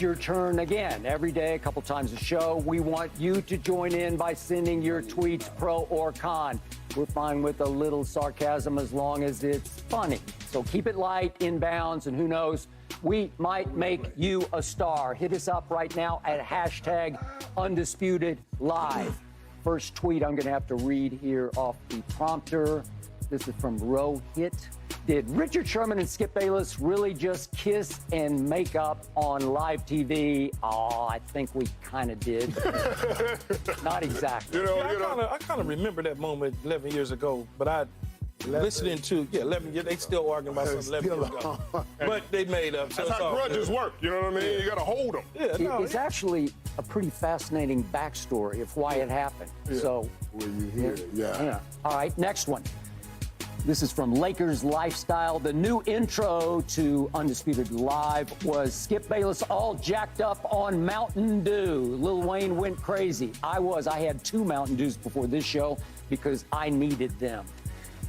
It's your turn again. Every day, a couple times a show. We want you to join in by sending your tweets, pro or con. We're fine with a little sarcasm as long as it's funny. So keep it light, inbounds, and who knows, we might make you a star. Hit us up right now at hashtag Undisputed Live. First tweet I'm going to have to read here off the prompter. This is from Rohit. Did Richard Sherman and Skip Bayless really just kiss and make up on live TV? Oh, I think we kind of did. Not exactly. I kind of remember that moment 11 years ago, but listening to 11 years, they still arguing about something 11 years ago. But they made up. So that's how grudges work, you know what I mean? You got to hold them. It's actually a pretty fascinating backstory of why it happened. Yeah. So, when you hear it, All right, next one. This is from Lakers Lifestyle. The new intro to Undisputed Live was Skip Bayless all jacked up on Mountain Dew. Lil Wayne went crazy. I had 2 Mountain Dews before this show because I needed them.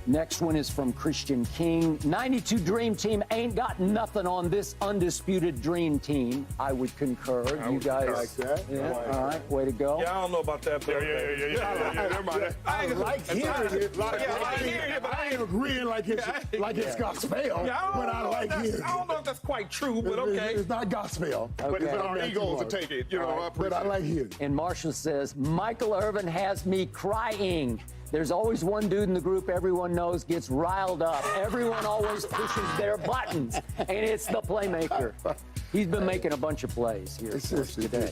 Next one is from Christian King. 92 Dream Team ain't got nothing on this Undisputed Dream Team. I would concur. You guys like that. Yeah. All right. Way to go. Yeah, I don't know about that, but I like hearing it. I ain't agreeing like it's gospel, but I like hearing it. I don't know if that's quite true, but okay. It's not gospel. But our egos will take it. But I like hearing it. And Marshall says, Michael Irvin has me crying. There's always one dude in the group everyone knows gets riled up. Everyone always pushes their buttons, and it's the playmaker. He's been making a bunch of plays here today.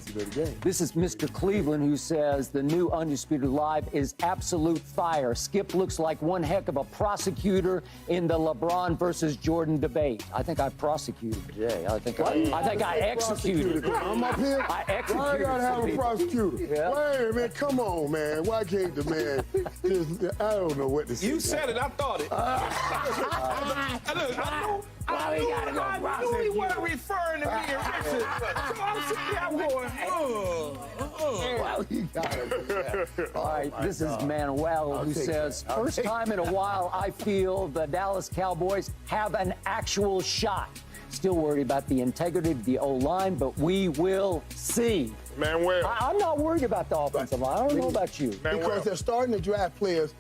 This is Mr. Cleveland, who says the new Undisputed Live is absolute fire. Skip looks like one heck of a prosecutor in the LeBron versus Jordan debate. I think I prosecuted today. I think I executed. I'm up here. I executed. Why I gotta have a prosecutor? Yeah. Wait a minute, come on, man. Why can't the man just, I don't know what to say. You said it, I thought it. I knew he wasn't referring to me and Richard. So I'm sitting here, I'm going, All right, this is Manuel, who says, first time in a while I feel the Dallas Cowboys have an actual shot. Still worried about the integrity of the O-line, but we will see. Manuel. I'm not worried about the offensive line. I don't know about you. Because they're starting to draft players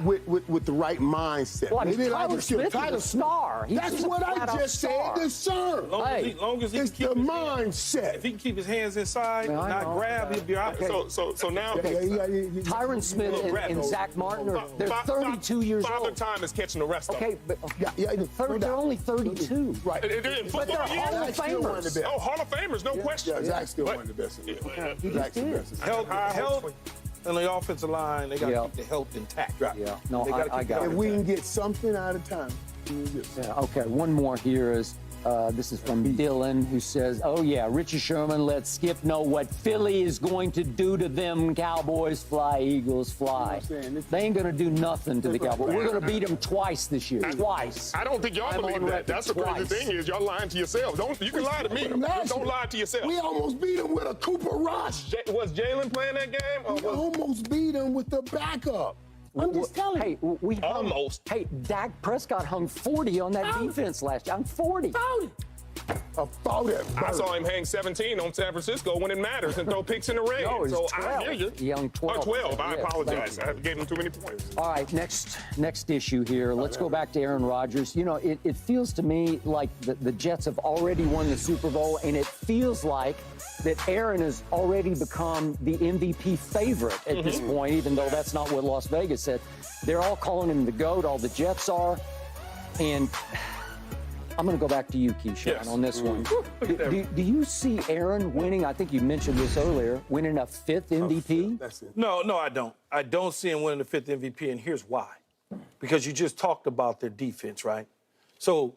with the right mindset. Well, I mean, Tyler Smith is a star. That's what I just said, the sir. Long as he it's keep the mindset. If he can keep his hands inside, not grab, he'll be all right. So now, Tyron Smith and Zach Martin, they're 32 years old. Father Time is catching the rest of them. Okay, but they're only 32. Right. But they're Hall of Famers. Oh, Hall of Famers, no question. Yeah, Zach's still one of the best. Zach's the best. Health and the offensive line, they got to keep the health intact. Right? Yeah, no, I got it. If we can get something out of time. Okay, one more here is, this is from Dylan, who says, oh yeah, Richard Sherman let Skip know what Philly is going to do to them. Cowboys fly, Eagles fly. They ain't going to do nothing to the Cowboys. We're going to beat them twice this year, twice. I don't think y'all believe that. That's the crazy thing is y'all lying to yourselves. You can lie to me, don't lie to yourself. We almost beat him with a Cooper Rush. Was Jalen playing that game? We almost beat him with the backup. I'm just telling you. Hey, we hung, almost. Hey, Dak Prescott hung 40 on that defense last year. I'm 40. I saw him hang 17 on San Francisco when it matters and throw picks in the rain. No, so 12. I hear you. He hung 12. Oh, 12. I Yeah, apologize. I gave him too many points. All right, next issue here. Let's go back to Aaron Rodgers. You know, it feels to me like the Jets have already won the Super Bowl, and it feels like that Aaron has already become the MVP favorite at this point, even though that's not what Las Vegas said. They're all calling him the GOAT, all the Jets are. And I'm going to go back to you, Keyshawn, on this one. Do you see Aaron winning? I think you mentioned this earlier, winning a 5th MVP? That's it. No, I don't. I don't see him winning the 5th MVP, and here's why. Because you just talked about their defense, right? So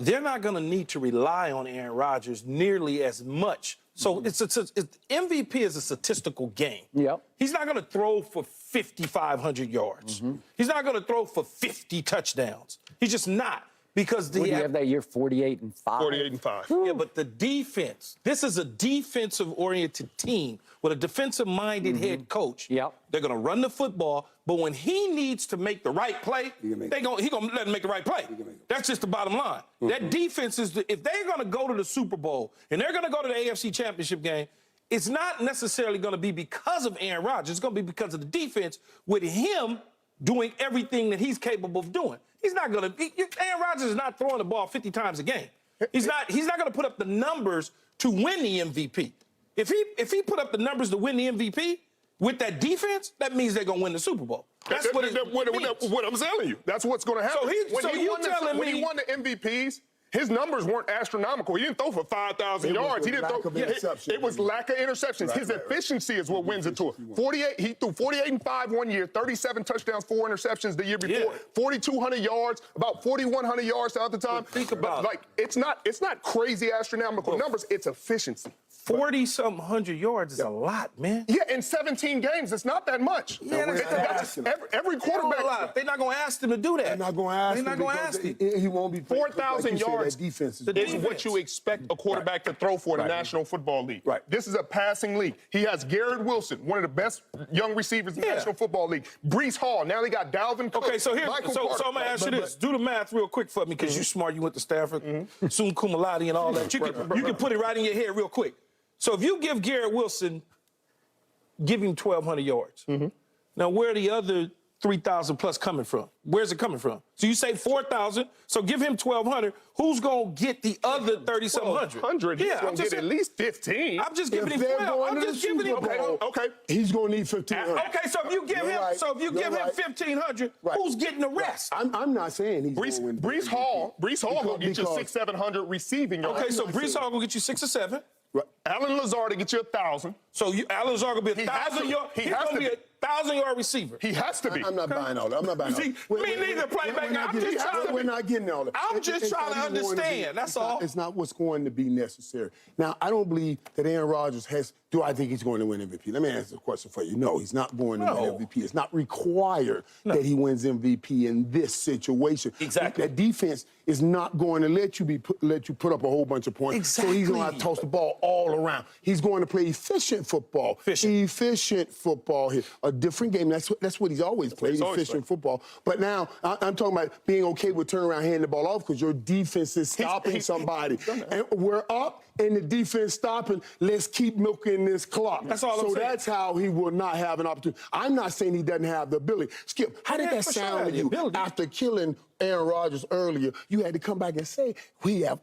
they're not going to need to rely on Aaron Rodgers nearly as much. So MVP is a statistical game. Yep. He's not going to throw for 5,500 yards. He's not going to throw for 50 touchdowns. He's just not. because What do you have that year? 48-5. 48-5. Yeah, but the defense. This is a defensive-oriented team with a defensive-minded head coach. Yep. They're gonna run the football, but when he needs to make the right play, he gonna let him make the right play. That's just the bottom line. That defense is if they're gonna go to the Super Bowl and they're gonna go to the AFC Championship game, it's not necessarily gonna be because of Aaron Rodgers. It's gonna be because of the defense with him doing everything that he's capable of doing. He's not gonna. Aaron Rodgers is not throwing the ball 50 times a game. He's not gonna put up the numbers to win the MVP. If he put up the numbers to win the MVP with that defense, that means they're gonna win the Super Bowl. That's what I'm telling you. That's what's going to happen. When he won the MVPs, his numbers weren't astronomical. He didn't throw for 5,000 yards. He didn't throw. It was lack of interceptions. His efficiency is what wins it to him. 48. He threw 48-5 1 year, 37 touchdowns, 4 interceptions the year before, 4,200 yards, about 4,100 yards the other time. Think about it's not crazy astronomical numbers. It's efficiency. 40-something hundred yards is a lot, man. Yeah, in 17 games, it's not that much. Yeah, every quarterback. They're not going to ask him to do that. They're not going to ask him. They're not going to ask him. He won't be 4,000 yards defense is what you expect a quarterback to throw for the National Football League. Right. This is a passing league. He has Garrett Wilson, one of the best young receivers in the National Football League. Breece Hall. Now they got Dalvin Cook. Okay, so I'm going to ask you this. Do the math real quick for me because you're smart. You went to Stanford, summa cum laude and all that. You can put it right in your head real quick. So if you give Garrett Wilson, give him 1,200 yards. Now, where are the other 3,000 plus coming from? Where's it coming from? So you say 4,000, so give him 1,200. Who's going to get the other 3,700? 100. He's going to get at least 15. I'm just giving him 12. I'm just giving him Okay. He's going to need 1,500. Okay, so if you give him, 1,500, who's getting the rest? I'm not saying he's going to win. Breece Hall going to get you 600-700 receiving yards. Okay, so Breece Hall going to get you 6 or 7. Right. Alan Lazard to get you 1,000. So Alan Lazard going to be 1,000 yards. He's going to be a 1,000-yard receiver. He has to be. I'm not buying all that. I'm not buying all that. Me neither, playmaker. We're not getting all that. I'm just trying to understand. That's all. It's not what's going to be necessary. Now, I don't believe that Aaron Rodgers has. Do I think he's going to win MVP? Let me answer the question for you. No, he's not going to win MVP. It's not required that he wins MVP in this situation. Exactly. That defense is not going to let you put up a whole bunch of points. Exactly. So he's going to have to toss the ball all around. He's going to play efficient football. Efficient football here. A different game. That's what he's always played. Efficient football. But now I'm talking about being okay with turning around, handing the ball off because your defense is stopping somebody. And we're up and the defense stopping. Let's keep milking this clock. That's all I'm saying. So that's how he will not have an opportunity. I'm not saying he doesn't have the ability. Skip, how did that sound to you? After killing Aaron Rodgers earlier, you had to come back and say, can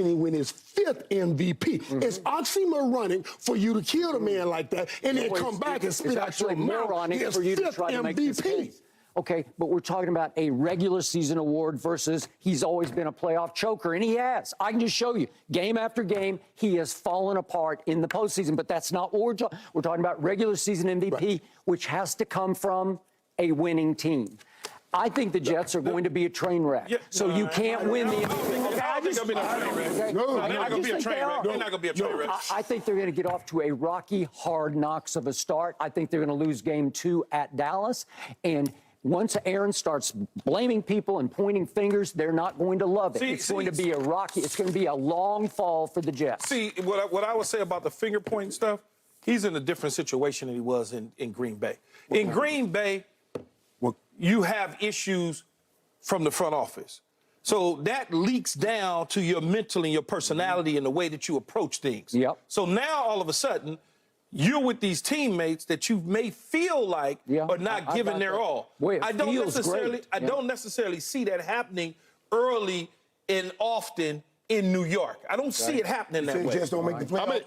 he win his 5th MVP? It's oxymoron running for you to kill the man like that and then come back and spit out your mouth. For you to try to make this case. Okay, but we're talking about a regular season award versus he's always been a playoff choker, and he has. I can just show you, game after game, he has fallen apart in the postseason, but that's not what we're talking. We're talking about regular season MVP, which has to come from a winning team. I think the Jets are going to be a train wreck, so you can't win the MVP. They're not going to be a train wreck. They're not going to be a train wreck. I think they're going to get off to a rocky, hard knocks of a start. I think they're going to lose game 2 at Dallas, and once Aaron starts blaming people and pointing fingers, they're not going to love it. It's going to be a rocky, it's going to be a long fall for the Jets. See, what I would say about the finger pointing stuff, he's in a different situation than he was in Green Bay. In Green Bay, you have issues from the front office. So that leaks down to your mental and your personality and the way that you approach things. Yep. So now, all of a sudden, you're with these teammates that you may feel like are not giving their all. I don't necessarily see that happening early and often in New York. I don't see it happening that way. Jets don't make the playoffs.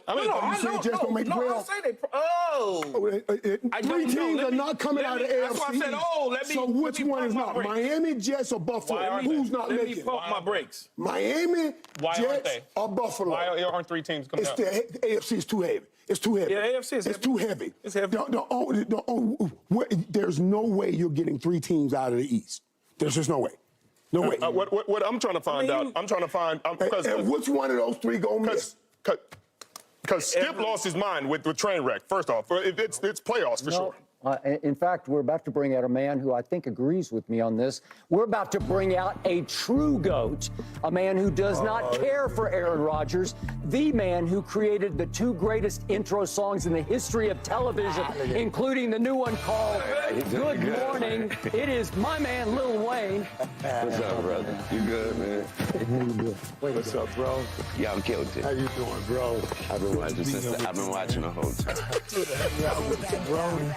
Three teams are not coming out of the AFC. That's why I said, so which one is not? Miami, Jets, or Buffalo? Who's not making it? Let me pump my brakes. Miami, Jets, or Buffalo? Why aren't 3 teams coming out? The AFC is too heavy. It's too heavy. Yeah, AFC is heavy. It's too heavy. It's heavy. There's no way you're getting 3 teams out of the East. There's just no way. No way. What I'm trying to find out, and which one of those 3 gonna miss? Because Skip lost his mind with train wreck. First off, it's playoffs for sure. In fact, we're about to bring out a man who I think agrees with me on this. We're about to bring out a true GOAT, a man who does not care for Aaron Rodgers, the man who created the 2 greatest intro songs in the history of television, including the new one called Good Morning. It is my man, Lil Wayne. What's up, brother? You good, man? What's up, bro? Yeah, I'm killed it. How you doing, bro? I've been watching the whole time. Bro.